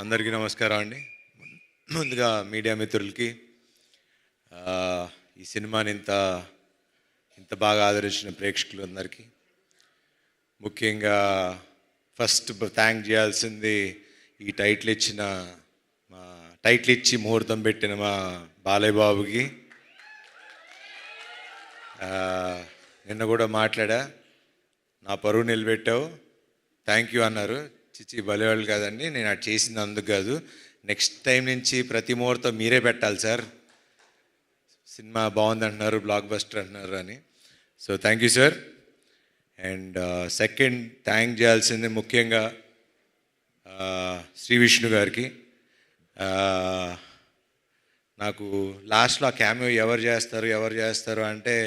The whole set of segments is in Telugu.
అందరికీ నమస్కారం అండి. ముందుగా మీడియా మిత్రులకి ఈ సినిమాని ఇంత ఇంత బాగా ఆదరించిన ప్రేక్షకులందరికీ ముఖ్యంగా ఫస్ట్ థ్యాంక్ చేయాల్సింది ఈ టైటిల్ ఇచ్చి ముహూర్తం పెట్టిన మా బాలయ్య బాబుకి. నిన్న కూడా మాట్లాడా, నా పరువు నిలబెట్టావు, థ్యాంక్ యూ అన్నారు. చిచి బలేవాళ్ళు కాదండి, నేను అటు చేసింది అందుకు కాదు, నెక్స్ట్ టైం నుంచి ప్రతి ముహూర్తం మీరే పెట్టాలి సార్, సినిమా బాగుంది అంటున్నారు, బ్లాక్ బస్టర్ అంటున్నారు అని. So thank you sir. And second thank చేయాల్సింది ముఖ్యంగా శ్రీ విష్ణు గారికి. నాకు లాస్ట్లో ఆ క్యామియో ఎవరు చేస్తారు అంటే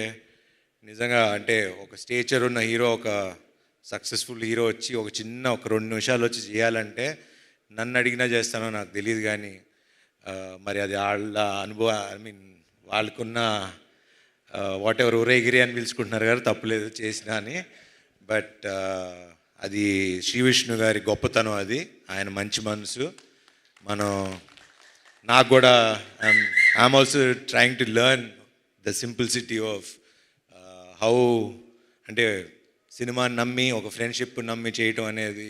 నిజంగా అంటే ఒక స్టేచర్ ఉన్న హీరో, ఒక సక్సెస్ఫుల్ హీరో వచ్చి ఒక 2 నిమిషాలు వచ్చి చేయాలంటే నన్ను అడిగినా చేస్తానో నాకు తెలియదు, కానీ మరి అది వాళ్ళ అనుభవం, వాళ్ళకున్న వాట్ ఎవర్ ఊరేగిరి అని పిలుచుకుంటున్నారు కదా, తప్పులేదు చేసినా అని. బట్ అది శ్రీ విష్ణు గారి గొప్పతనం, అది ఆయన మంచి మనసు. నాకు కూడా I'm also trying to learn the simplicity of how, అంటే సినిమాని నమ్మి ఒక ఫ్రెండ్షిప్ నమ్మి చేయటం అనేది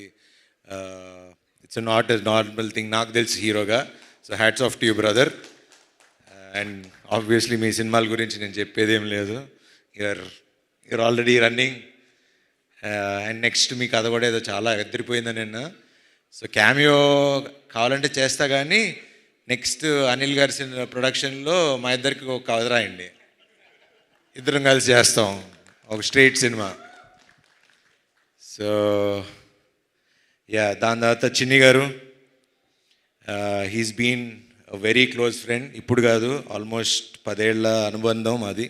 it's not a normal thing, నాకు తెలిసి హీరోగా. So hats off to you brother. And obviously మీ సినిమాల గురించి నేను చెప్పేదేం లేదు, you're already running. And next మీ కథ కూడా ఏదో చాలా ఎదిరిపోయిందని నిన్న. సో క్యామియో కావాలంటే చేస్తా, కానీ నెక్స్ట్ అనిల్ గారి ప్రొడక్షన్లో మా ఇద్దరికి ఒక కథ రాయండి, ఇద్దరం కలిసి చేస్తాం ఒక స్ట్రైట్ సినిమా. సో దాని తర్వాత Chinni garu, he's been very close friend, ఇప్పుడు కాదు ఆల్మోస్ట్ 10 ఏళ్ల అనుబంధం అది.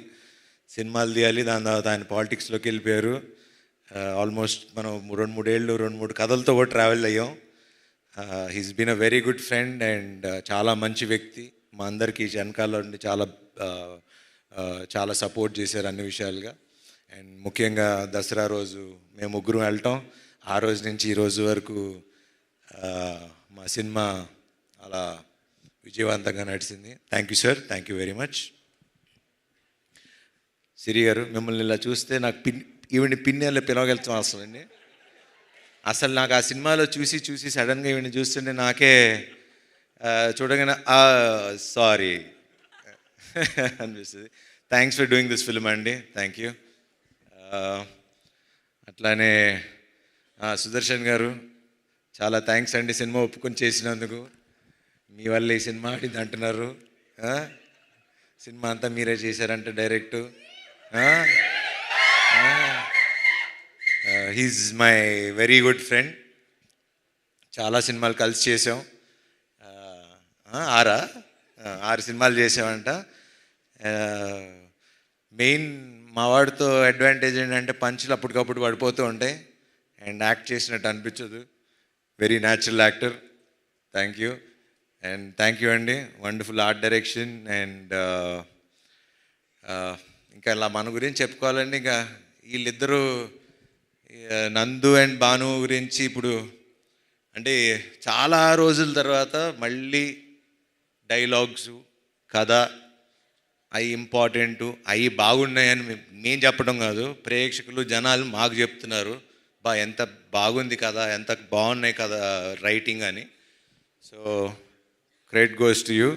సినిమాలు తీయాలి, దాని తర్వాత ఆయన పాలిటిక్స్లోకి వెళ్ళిపోయారు. ఆల్మోస్ట్ మనం 2-3 ఏళ్ళు 2-3 కథలతో కూడా ట్రావెల్ అయ్యాం. He's been a very good friend and చాలా మంచి వ్యక్తి. మా అందరికీ వెనకాల నుండి చాలా సపోర్ట్ చేశారు అన్ని విషయాలుగా. అండ్ ముఖ్యంగా దసరా రోజు మేము ముగ్గురం వెళ్ళటం, ఆ రోజు నుంచి ఈ రోజు వరకు మా సినిమా అలా విజయవంతంగా నడిచింది. Thank you sir, thank you very much. Siri garu, మిమ్మల్ని ఇలా చూస్తే నాకు ఈవిని పిన్నెల్లో పిలవగలుగుతాం అసలు. అసలు నాకు ఆ సినిమాలో చూసి సడన్గా ఈవిని చూస్తుంటే నాకే చూడగానే సారీ అనిపిస్తుంది. Thanks for doing this film అండి, థ్యాంక్ యూ. అట్లానే సుదర్శన్ గారు, చాలా థ్యాంక్స్ అండి సినిమా ఒప్పుకొని చేసినందుకు. మీ వల్ల ఈ సినిమా ఆడింది అంటున్నారు, సినిమా అంతా మీరే చేశారంట direct. He's my very good friend, చాలా సినిమాలు కలిసి చేసాం, 6 సినిమాలు చేసామంట. మెయిన్ మా వాడితో అడ్వాంటేజ్ ఏంటంటే పంచులు అప్పటికప్పుడు పడిపోతూ ఉంటాయి అండ్ యాక్ట్ చేసినట్టు అనిపించదు. Very natural actor, thank you. And thank you అండి, వండర్ఫుల్ ఆర్ట్ డైరెక్షన్. అండ్ ఇంకా ఇలా మన గురించి చెప్పుకోవాలండి, ఇంకా వీళ్ళిద్దరూ నందు అండ్ భాను గురించి ఇప్పుడు అంటే చాలా రోజుల తర్వాత మళ్ళీ డైలాగ్స్, కథ అవి ఇంపార్టెంటు, అవి బాగున్నాయని మేము చెప్పడం కాదు, ప్రేక్షకులు జనాలు మాకు చెప్తున్నారు, ఎంత బాగుంది కదా, ఎంత బాగున్నాయి కదా రైటింగ్ అని. So credit goes to you.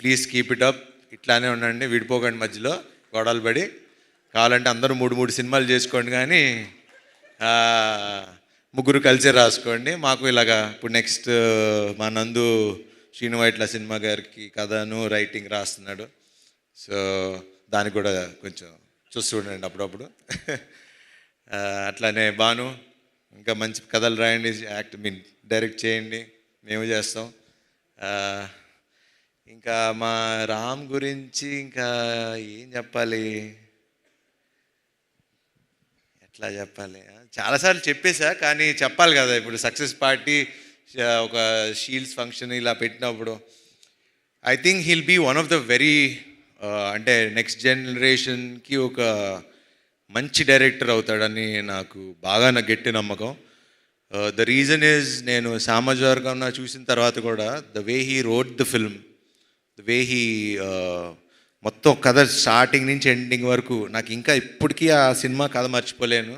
Please keep it up, ఇట్లానే ఉండండి, విడిపోకండి మధ్యలో గొడవలు పడి. కావాలంటే అందరూ 3 సినిమాలు చేసుకోండి, కానీ ముగ్గురు కలిసే రాసుకోండి. మాకు ఇలాగా ఇప్పుడు నెక్స్ట్ మా నందు శ్రీనువైట్ల సినిమా గారికి కథను రైటింగ్ రాస్తున్నాడు. సో దానికి కూడా కొంచెం చూస్తూ ఉండండి అప్పుడప్పుడు. అట్లానే భాను, ఇంకా మంచి కథలు రాయండి, డైరెక్ట్ చేయండి, మేము చేస్తాం. ఇంకా మా రామ్ గురించి ఇంకా ఏం చెప్పాలి, ఎట్లా చెప్పాలి, చాలాసార్లు చెప్పేశా, కానీ చెప్పాలి కదా. ఇప్పుడు సక్సెస్ పార్టీ ఒక షీల్డ్స్ ఫంక్షన్ ఇలా పెట్టినప్పుడు I think he'll be one of the very అంటే నెక్స్ట్ జనరేషన్కి ఒక మంచి డైరెక్టర్ అవుతాడని నాకు గట్టి నమ్మకం. ద రీజన్ ఈజ్ నేను సామాజిక చూసిన తర్వాత కూడా the way he wrote the film, the way he మొత్తం కథ స్టార్టింగ్ నుంచి ఎండింగ్ వరకు నాకు ఇంకా ఇప్పటికీ ఆ సినిమా కథ మర్చిపోలేను.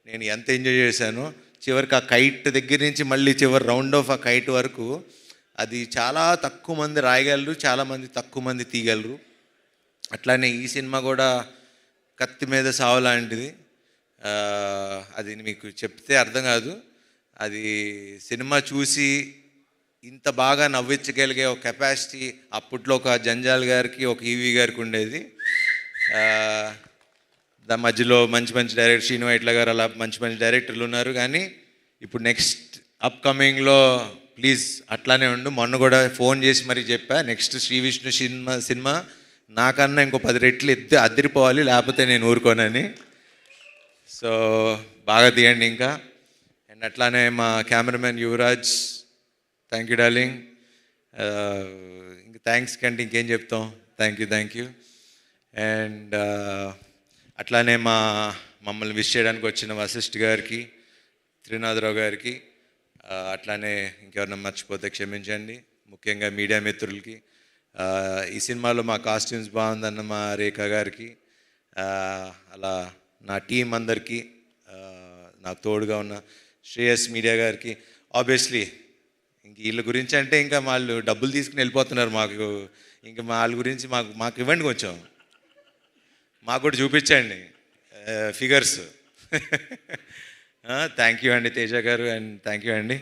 నేను ఎంత ఎంజాయ్ చేశానో. చివరికి ఆ కైట్ దగ్గర నుంచి మళ్ళీ చివరి రౌండ్ ఆఫ్ ఆ కైట్ వరకు అది చాలా తక్కువ మంది రాయగలరు, చాలామంది తక్కువ మంది తీయగలరు. అట్లానే ఈ సినిమా కూడా కత్తి మీద సావు లాంటిది. అది మీకు చెప్తే అర్థం కాదు. అది సినిమా చూసి ఇంత బాగా నవ్వించగలిగే ఒక కెపాసిటీ అప్పట్లో ఒక జంజాల్ గారికి, ఒక ఈవీ గారికి ఉండేది. దాని మధ్యలో మంచి మంచి డైరెక్టర్ శ్రీను వైట్ల గారు, అలా మంచి మంచి డైరెక్టర్లు ఉన్నారు. కానీ ఇప్పుడు నెక్స్ట్ అప్కమింగ్లో ప్లీజ్ అట్లానే ఉండు. మొన్న కూడా ఫోన్ చేసి మరీ చెప్పా, నెక్స్ట్ శ్రీ విష్ణు సినిమా నాకన్నా ఇంకో 10 రెట్లు అదిరిపోవాలి, లేకపోతే నేను ఊరుకోనని. సో బాగా తీయండి ఇంకా. అండ్ అట్లానే మా cameraman Yuvraj, thank you darling. ఇంక థ్యాంక్స్ కంటే ఇంకేం చెప్తాం. Thank you. అండ్ అట్లానే మమ్మల్ని విష్ చేయడానికి వచ్చిన వశిష్ఠ్ గారికి, త్రినాథరావు గారికి, అట్లానే ఇంకెవరన్నా మర్చిపోతే క్షమించండి. ముఖ్యంగా మీడియా మిత్రులకి, ఈ సినిమాలో మా కాస్ట్యూమ్స్ బాగుందన్న మా రేఖ గారికి, అలా నా టీం అందరికీ, నాకు తోడుగా ఉన్న శ్రేయస్ మీడియా గారికి. ఆబ్వియస్లీ ఇంక వీళ్ళ గురించి అంటే ఇంకా వాళ్ళు డబ్బులు తీసుకుని వెళ్ళిపోతున్నారు. మాకు ఇంకా వాళ్ళ గురించి మాకు ఇవ్వండి, కొంచెం మాకు కూడా చూపించండి ఫిగర్స్. థ్యాంక్ యూ అండి తేజ గారు, అండ్ థ్యాంక్ యూ అండి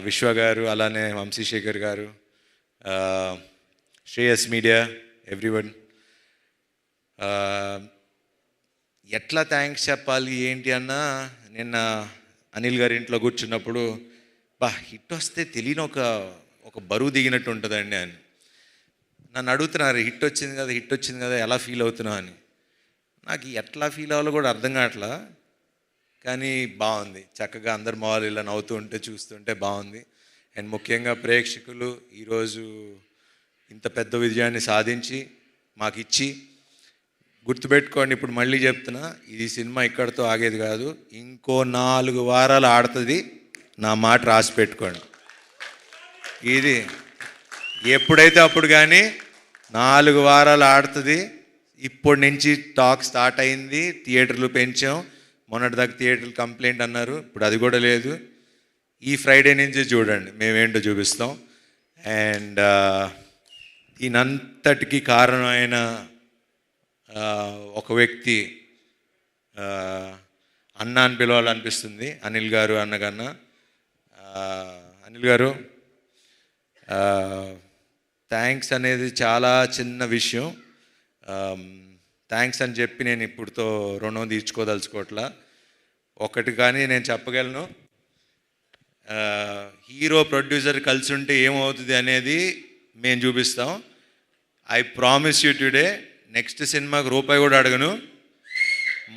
విశ్వ గారు, అలానే వంశీశేఖర్ గారు, శ్రేయస్ మీడియా, ఎవ్రీవన్. ఎట్లా థ్యాంక్స్ చెప్పాలి ఏంటి అన్నా, నిన్న అనిల్ గారి ఇంట్లో కూర్చున్నప్పుడు హిట్ వస్తే తెలియని ఒక బరువు దిగినట్టు ఉంటుందండి అని నన్ను అడుగుతున్నారు. హిట్ వచ్చింది కదా ఎలా ఫీల్ అవుతున్నావు అని. నాకు ఎట్లా ఫీల్ అవ్వాలో కూడా అర్థం కావట్లా. కానీ బాగుంది, చక్కగా అందరు మొహాలు ఇలా నవ్వుతూ ఉంటే చూస్తుంటే బాగుంది. అండ్ ముఖ్యంగా ప్రేక్షకులు ఈరోజు ఇంత పెద్ద విజయాన్ని సాధించి మాకు ఇచ్చి, గుర్తుపెట్టుకోండి, ఇప్పుడు మళ్ళీ చెప్తున్నా, ఈ సినిమా ఇక్కడితో ఆగేది కాదు, ఇంకో 4 వారాలు ఆడుతుంది. నా మాట రాసి పెట్టుకోండి. ఇది ఎప్పుడైతే అప్పుడు కానీ 4 వారాలు ఆడుతుంది. ఇప్పటి నుంచి టాక్ స్టార్ట్ అయింది. థియేటర్లు పెంచాం. మొన్నటిదాకా థియేటర్లు కంప్లైంట్ అన్నారు, ఇప్పుడు అది కూడా లేదు. ఈ ఫ్రైడే నుంచి చూడండి, మేమేంటో చూపిస్తాం. అండ్ దీనంతటికి కారణమైన ఒక వ్యక్తి అన్న అని పిలవాలనిపిస్తుంది, అనిల్ గారు. అన్నకన్నా అనిల్ గారు, థ్యాంక్స్ అనేది చాలా చిన్న విషయం. థ్యాంక్స్ అని చెప్పి నేను ఇప్పుడుతో రుణం తీర్చుకోదలుచుకోవట్లా. ఒకటి కానీ నేను చెప్పగలను, హీరో ప్రొడ్యూసర్ కలిసి ఉంటే ఏమవుతుంది అనేది మేము చూపిస్తాం. I promise you today, next సినిమాకి రూపాయి కూడా అడగను.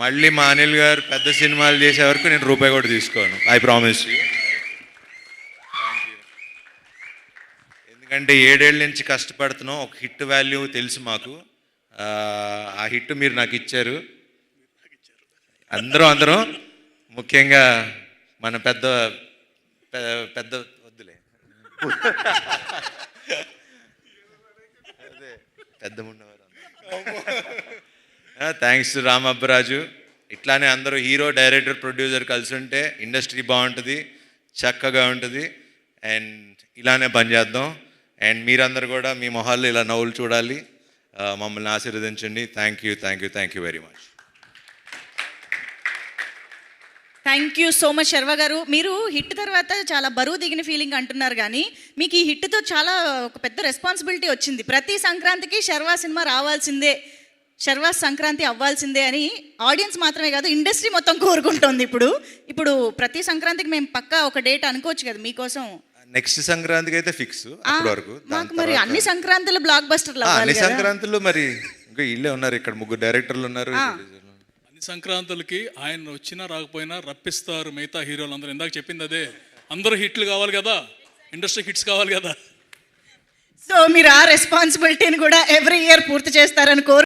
మళ్ళీ మా అనిల్ గారు పెద్ద సినిమాలు చేసే వరకు నేను రూపాయి కూడా తీసుకోను. I promise you. ఎందుకంటే 7 ఏళ్ళ నుంచి కష్టపడుతున్నాం. ఒక హిట్ వాల్యూ తెలుసు మాకు. ఆ హిట్ మీరు నాకు ఇచ్చారు. అందరం ముఖ్యంగా మన పెద్ద వద్దులే, అదే పెద్ద ఉన్నవారు. Thanks to Ram Abbaraju. ఇట్లానే అందరూ హీరో, డైరెక్టర్, ప్రొడ్యూసర్ కలిసి ఉంటే ఇండస్ట్రీ బాగుంటుంది, చక్కగా ఉంటుంది. అండ్ ఇలానే పనిచేద్దాం. అండ్ మీరందరూ కూడా మీ మొహాల్లో ఇలా నవ్వులు చూడాలి. మమ్మల్ని ఆశీర్వదించండి. Thank you very much. Thank you so much Sharva garu. మీరు హిట్ తర్వాత చాలా బరువు దిగిన ఫీలింగ్ అంటున్నారు, కానీ మీకు ఈ హిట్తో చాలా ఒక పెద్ద రెస్పాన్సిబిలిటీ వచ్చింది. ప్రతి సంక్రాంతికి శర్వా సినిమా రావాల్సిందే, శర్వా సంక్రాంతి అవ్వాల్సిందే అని ఆడియన్స్ మాత్రమే కాదు, ఇండస్ట్రీ మొత్తం కోరుకుంటోంది. ఇప్పుడు ప్రతి సంక్రాంతికి మేము పక్కా ఒక డేట్ అనుకోవచ్చు కదా మీకోసం. నెక్స్ట్ సంక్రాంతికి అయితే ఫిక్స్. అప్పటి వరకు మాకు మరి అన్ని సంక్రాంతులు బ్లాక్ బస్టర్లు, అన్ని సంక్రాంతులు మరి ఇంకా ఇల్లే ఉన్నారు, ఇక్కడ 3 డైరెక్టర్లు ఉన్నారు. అన్ని సంక్రాంతులకి ఆయన వచ్చినా రాకపోయినా రప్పిస్తారు మిగతా హీరోలు అందరూ. ఇందాక చెప్పింది అదే, అందరూ హిట్లు కావాలి కదా, ఇండస్ట్రీ హిట్స్ కావాలి కదా. సో మీరు ఆ రెస్పాన్సిబిలిటీని కూడా ఎవ్రీ ఇయర్ పూర్తి చేస్తారని కోరు